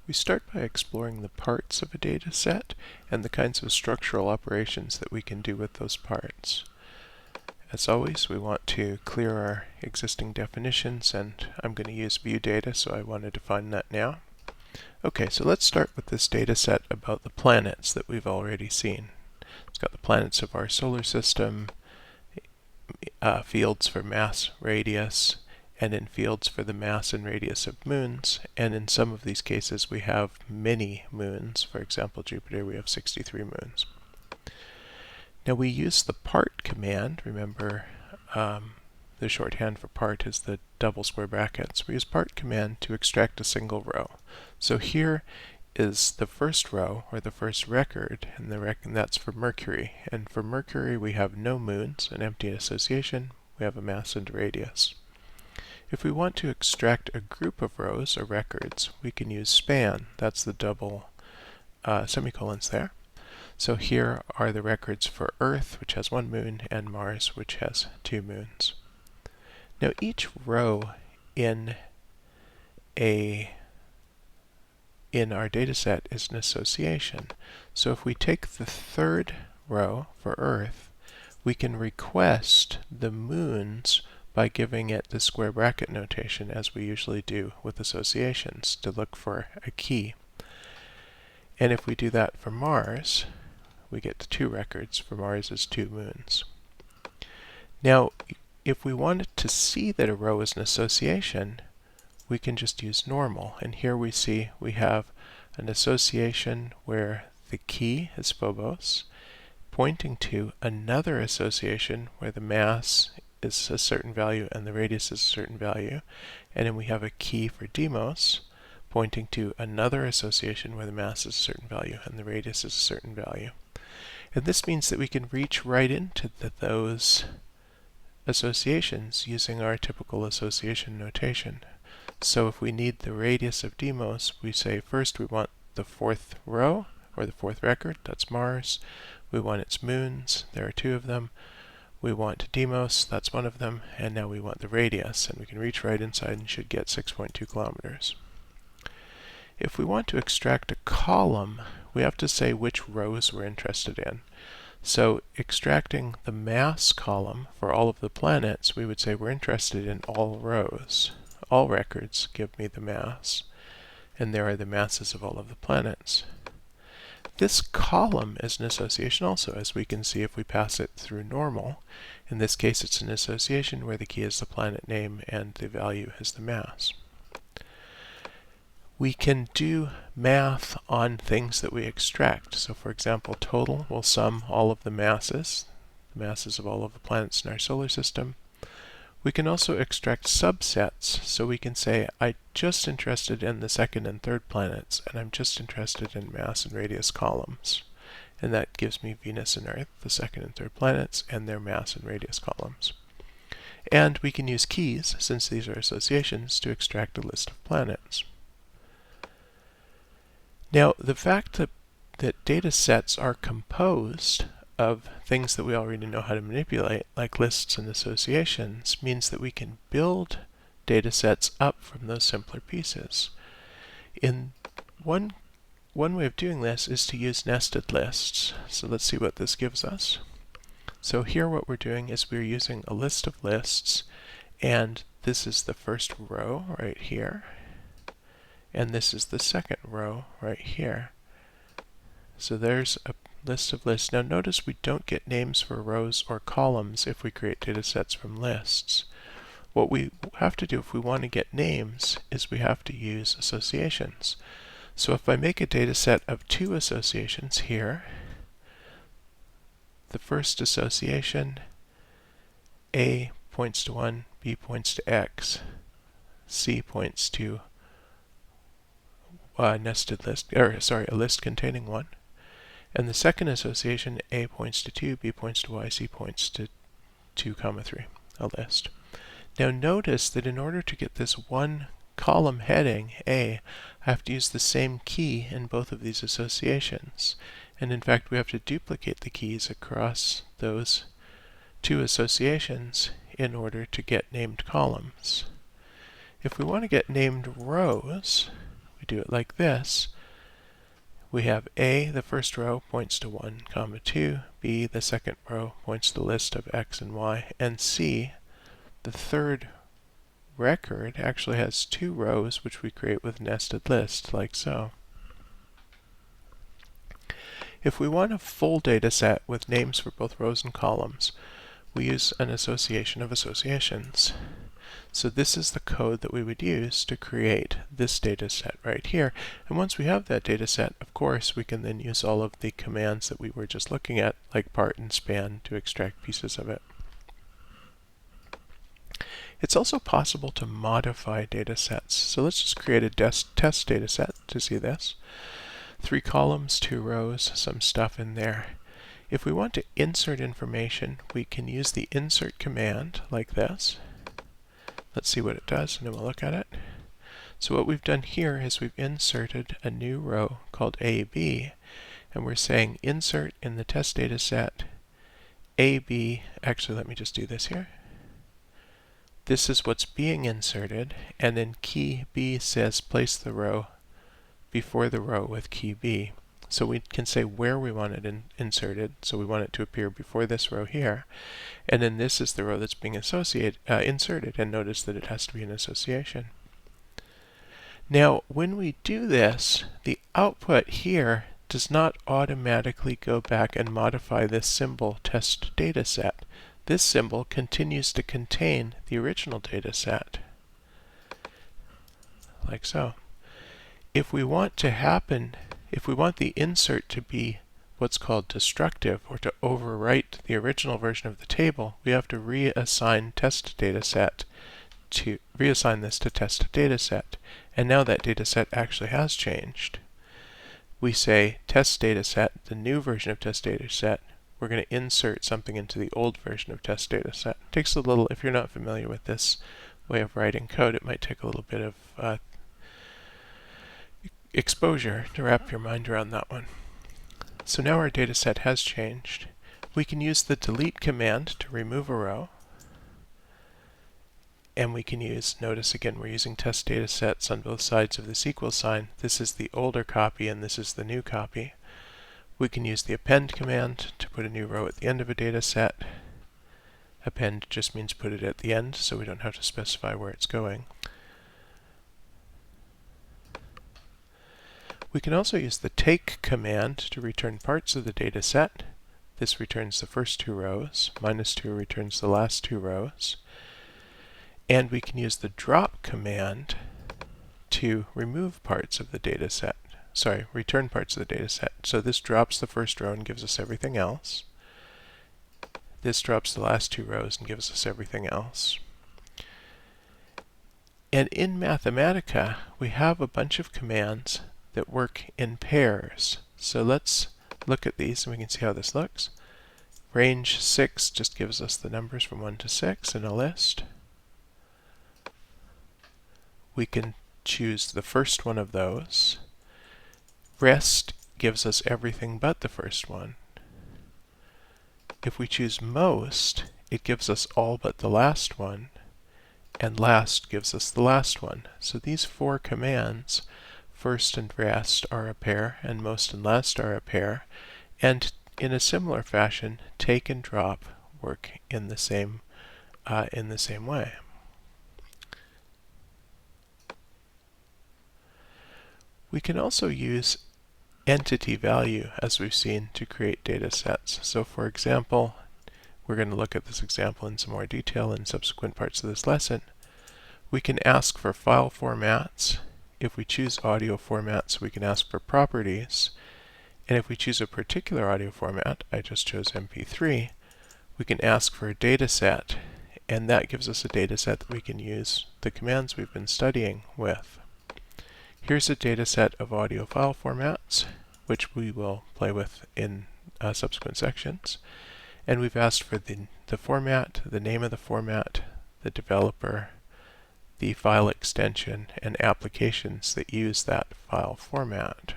We start by exploring the parts of a data set and the kinds of structural operations that we can do with those parts. As always, we want to clear our existing definitions, and I'm going to use view data, so I want to define that now. Okay, so let's start with this data set about the planets that we've already seen. It's got the planets of our solar system, fields for mass, radius, and in fields for the mass and radius of moons, and in some of these cases we have many moons. For example, Jupiter, we have 63 moons. Now we use the part command. Remember, the shorthand for part is the double square brackets. We use part command to extract a single row. So here is the first row, or the first record, and that's for Mercury. And for Mercury we have no moons, an empty association, we have a mass and a radius. If we want to extract a group of rows or records, we can use span. That's the double semicolons there. So here are the records for Earth, which has one moon, and Mars, which has two moons. Now each row in our data set is an association. So if we take the third row for Earth, we can request the moons by giving it the square bracket notation, as we usually do with associations, to look for a key. And if we do that for Mars, we get the two records. For Mars is two moons. Now, if we wanted to see that a row is an association, we can just use normal. And here we see we have an association where the key is Phobos, pointing to another association where the mass is a certain value and the radius is a certain value. And then we have a key for Deimos, pointing to another association where the mass is a certain value and the radius is a certain value. And this means that we can reach right into those associations using our typical association notation. So if we need the radius of Deimos, we say first we want the fourth row, or the fourth record, that's Mars. We want its moons, there are two of them. We want Deimos, that's one of them, and now we want the radius, and we can reach right inside and should get 6.2 kilometers. If we want to extract a column, we have to say which rows we're interested in. So extracting the mass column for all of the planets, we would say we're interested in all rows. All records give me the mass, and there are the masses of all of the planets. This column is an association also, as we can see if we pass it through normal. In this case it's an association where the key is the planet name and the value is the mass. We can do math on things that we extract. So for example, total will sum all of the masses of all of the planets in our solar system. We can also extract subsets, so we can say I'm just interested in the second and third planets, and I'm just interested in mass and radius columns. And that gives me Venus and Earth, the second and third planets, and their mass and radius columns. And we can use keys, since these are associations, to extract a list of planets. Now, the fact that data sets are composed of things that we already know how to manipulate, like lists and associations, means that we can build data sets up from those simpler pieces. One way of doing this is to use nested lists. So let's see what this gives us. So here what we're doing is we're using a list of lists, and this is the first row right here, and this is the second row right here. So there's a list of lists. Now notice we don't get names for rows or columns if we create data sets from lists. What we have to do if we want to get names is we have to use associations. So if I make a data set of two associations here, the first association, A points to 1, B points to X, C points to a list containing 1. And the second association, A points to 2, B points to Y, C points to 2, 3, a list. Now notice that in order to get this one column heading, A, I have to use the same key in both of these associations. And in fact, we have to duplicate the keys across those two associations in order to get named columns. If we want to get named rows, we do it like this. We have A, the first row, points to 1, comma 2. B, the second row, points to the list of X and Y. And C, the third record, actually has 2 rows, which we create with nested lists, like so. If we want a full data set with names for both rows and columns, we use an association of associations. So this is the code that we would use to create this data set right here. And once we have that data set, of course, we can then use all of the commands that we were just looking at, like part and span, to extract pieces of it. It's also possible to modify data sets. So let's just create a test data set to see this. 3 columns, 2 rows, some stuff in there. If we want to insert information, we can use the insert command like this. Let's see what it does, and then we'll look at it. So what we've done here is we've inserted a new row called AB, and we're saying insert in the test data set AB. Actually, let me just do this here. This is what's being inserted, and then key B says place the row before the row with key B. So we can say where we want it inserted. So we want it to appear before this row here. And then this is the row that's being inserted. And notice that it has to be an association. Now, when we do this, the output here does not automatically go back and modify this symbol test data set. This symbol continues to contain the original data set, like so. If we want the insert to be what's called destructive, or to overwrite the original version of the table, we have to reassign this to test data set. And now that data set actually has changed. We say test data set, the new version of test data set. We're going to insert something into the old version of test data set. It takes a little, if you're not familiar with this way of writing code, it might take a little bit of exposure to wrap your mind around that one. So now our data set has changed. We can use the delete command to remove a row. And we can use, notice again, we're using test data sets on both sides of this equal sign. This is the older copy and this is the new copy. We can use the append command to put a new row at the end of a data set. Append just means put it at the end, so we don't have to specify where it's going. We can also use the take command to return parts of the data set. This returns the first 2 rows. -2 returns the last 2 rows. And we can use the drop command to remove parts of the data set. Sorry, return parts of the data set. So this drops the first row and gives us everything else. This drops the last 2 rows and gives us everything else. And in Mathematica, we have a bunch of commands that work in pairs. So let's look at these and we can see how this looks. Range 6 just gives us the numbers from 1 to 6 in a list. We can choose the first one of those. Rest gives us everything but the first one. If we choose most, it gives us all but the last one. And last gives us the last one. So these 4 commands, first and rest, are a pair, and most and last are a pair. And in a similar fashion, take and drop work in the same way. We can also use entity value, as we've seen, to create data sets. So for example, we're going to look at this example in some more detail in subsequent parts of this lesson. We can ask for file formats. If we choose audio formats, we can ask for properties. And if we choose a particular audio format, I just chose MP3, we can ask for a data set, and that gives us a data set that we can use the commands we've been studying with. Here's a data set of audio file formats, which we will play with in subsequent sections. And we've asked for the format, the name of the format, the developer, the file extension, and applications that use that file format.